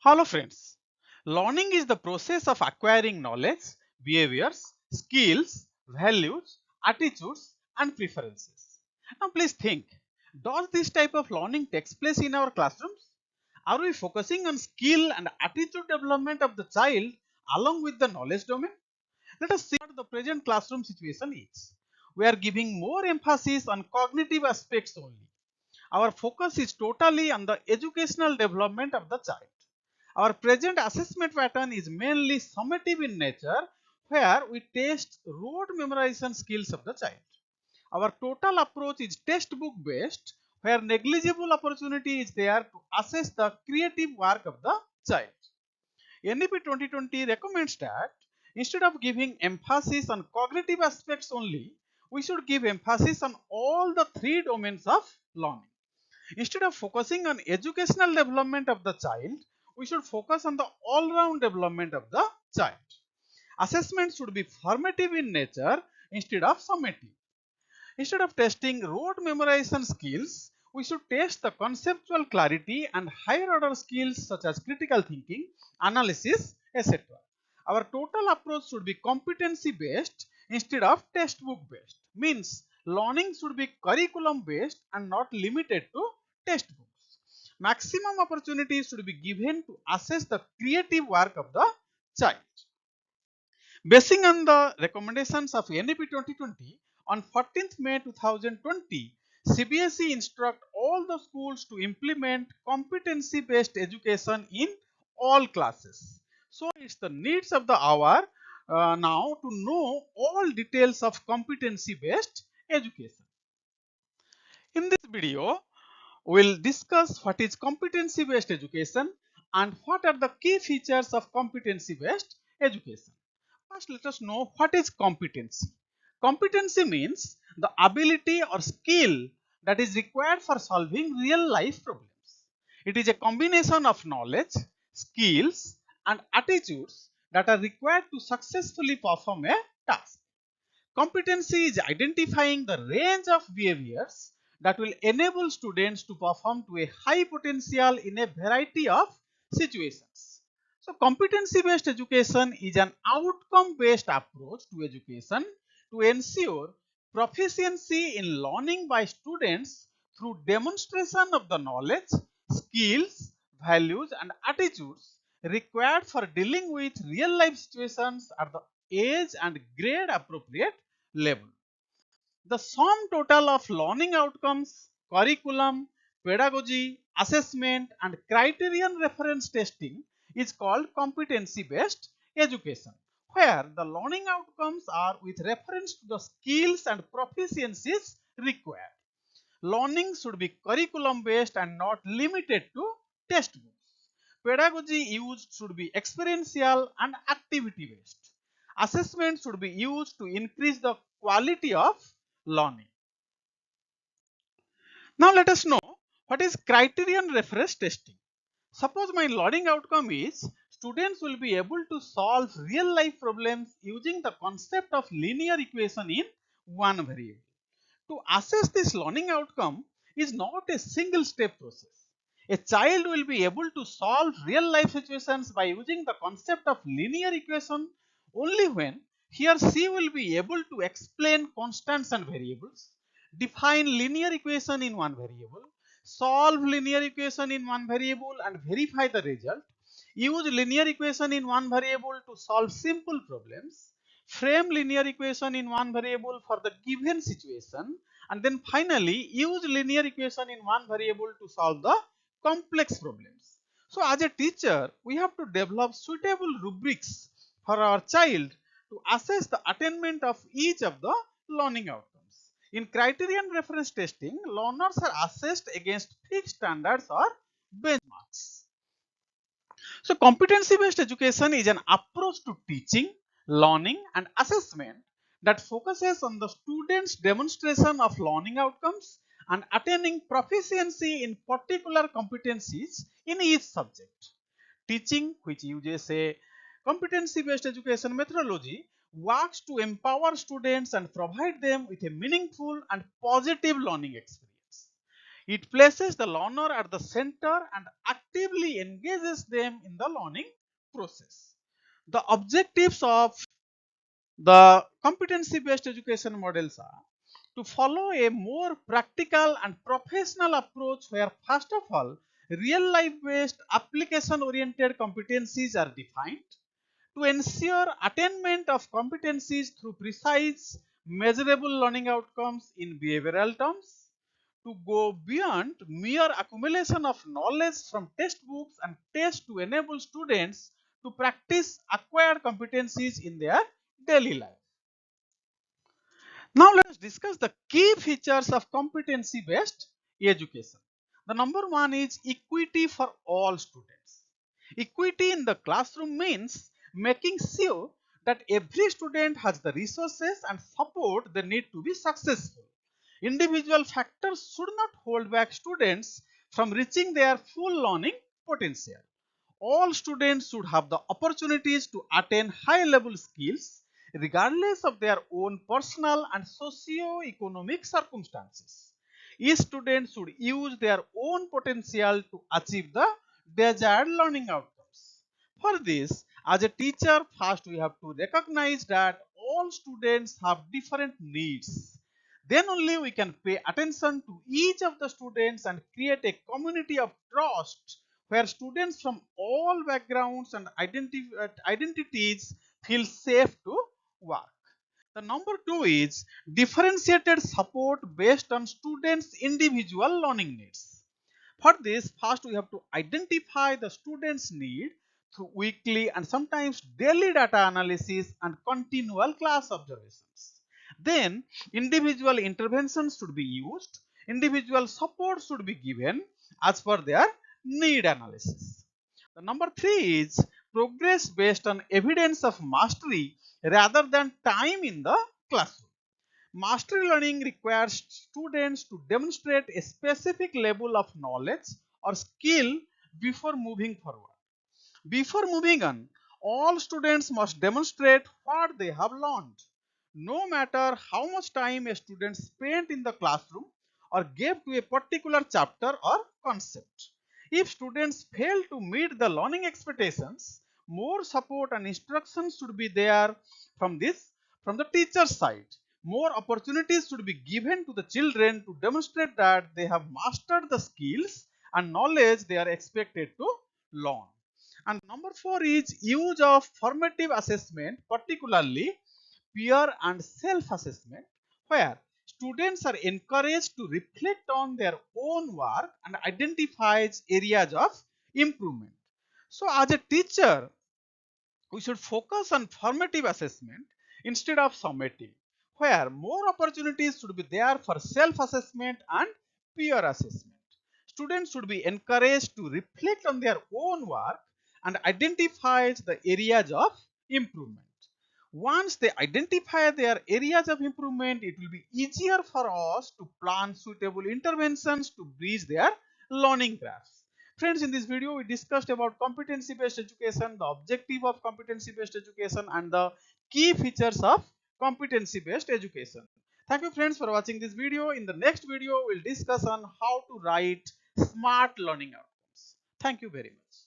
Hello friends, learning is the process of acquiring knowledge, behaviors, skills, values, attitudes and preferences. Now please think, does this type of learning takes place in our classrooms? Are we focusing on skill and attitude development of the child along with the knowledge domain? Let us see what the present classroom situation is. We are giving more emphasis on cognitive aspects only. Our focus is totally on the educational development of the child. Our present assessment pattern is mainly summative in nature, where we test rote memorization skills of the child. Our total approach is textbook based, where negligible opportunity is there to assess the creative work of the child. NEP 2020 recommends that instead of giving emphasis on cognitive aspects only, we should give emphasis on all the three domains of learning. Instead of focusing on educational development of the child, we should focus on the all-round development of the child. Assessment should be formative in nature instead of summative. Instead of testing rote memorization skills, we should test the conceptual clarity and higher order skills such as critical thinking, analysis, etc. Our total approach should be competency based instead of textbook based. Means learning should be curriculum based and not limited to textbooks. Maximum opportunities should be given to assess the creative work of the child. Basing on the recommendations of NEP 2020, on 14th May 2020, CBSE instruct all the schools to implement competency based education in all classes. So it's the needs of the hour now to know all details of competency based education. In this video, we'll discuss what is competency based education and what are the key features of competency based education. First, let us know what is competency. Competency means the ability or skill that is required for solving real life problems. It is a combination of knowledge, skills and attitudes that are required to successfully perform a task. Competency is identifying the range of behaviors that will enable students to perform to a high potential in a variety of situations. So, competency based education is an outcome based approach to education to ensure proficiency in learning by students through demonstration of the knowledge, skills, values and attitudes required for dealing with real life situations at the age and grade appropriate level. The sum total of learning outcomes, curriculum, pedagogy, assessment and criterion reference testing is called competency based education, where the learning outcomes are with reference to the skills and proficiencies required. Learning should be curriculum based and not limited to textbooks. Pedagogy used should be experiential and activity based. Assessment should be used to increase the quality of learning. Now let us know what is criterion reference testing. Suppose my learning outcome is students will be able to solve real life problems using the concept of linear equation in one variable. To assess this learning outcome is not a single step process. A child will be able to solve real life situations by using the concept of linear equation only when he or she will be able to explain constants and variables, define linear equation in one variable, solve linear equation in one variable and verify the result, use linear equation in one variable to solve simple problems, frame linear equation in one variable for the given situation, and then finally use linear equation in one variable to solve the complex problems. So as a teacher, we have to develop suitable rubrics for our child to assess the attainment of each of the learning outcomes. In criterion reference testing, learners are assessed against fixed standards or benchmarks. So competency based education is an approach to teaching, learning and assessment that focuses on the students' demonstration of learning outcomes and attaining proficiency in particular competencies in each subject. Teaching, which uses a competency based education methodology, works to empower students and provide them with a meaningful and positive learning experience. It places the learner at the center and actively engages them in the learning process. The objectives of the competency based education models are to follow a more practical and professional approach where, first of all, real life based application oriented competencies are defined, to ensure attainment of competencies through precise measurable learning outcomes in behavioral terms, to go beyond mere accumulation of knowledge from textbooks and tests to enable students to practice acquired competencies in their daily life. Now let us discuss the key features of competency based education. The number one is equity for all students. Equity in the classroom means making sure that every student has the resources and support they need to be successful. Individual factors should not hold back students from reaching their full learning potential. All students should have the opportunities to attain high level skills regardless of their own personal and socio-economic circumstances. Each student should use their own potential to achieve the desired learning outcomes. For this, as a teacher, first we have to recognize that all students have different needs. Then only we can pay attention to each of the students and create a community of trust where students from all backgrounds and identities feel safe to work. The number two is differentiated support based on students' individual learning needs. For this, first we have to identify the student's need through weekly and sometimes daily data analysis and continual class observations. Then, individual interventions should be used, individual support should be given as per their need analysis. The number three is progress based on evidence of mastery rather than time in the classroom. Mastery learning requires students to demonstrate a specific level of knowledge or skill before moving forward. Before moving on, all students must demonstrate what they have learned. No matter how much time a student spent in the classroom or gave to a particular chapter or concept. If students fail to meet the learning expectations, more support and instructions should be there from the teacher's side. More opportunities should be given to the children to demonstrate that they have mastered the skills and knowledge they are expected to learn. And number four is use of formative assessment, particularly peer and self-assessment, where students are encouraged to reflect on their own work and identify areas of improvement. So as a teacher, we should focus on formative assessment instead of summative, where more opportunities should be there for self-assessment and peer assessment. Students should be encouraged to reflect on their own work and identify the areas of improvement. Once they identify their areas of improvement, it will be easier for us to plan suitable interventions to bridge their learning graphs. Friends, in this video, we discussed about competency-based education, the objective of competency-based education, and the key features of competency-based education. Thank you, friends, for watching this video. In the next video, we'll discuss on how to write smart learning outcomes. Thank you very much.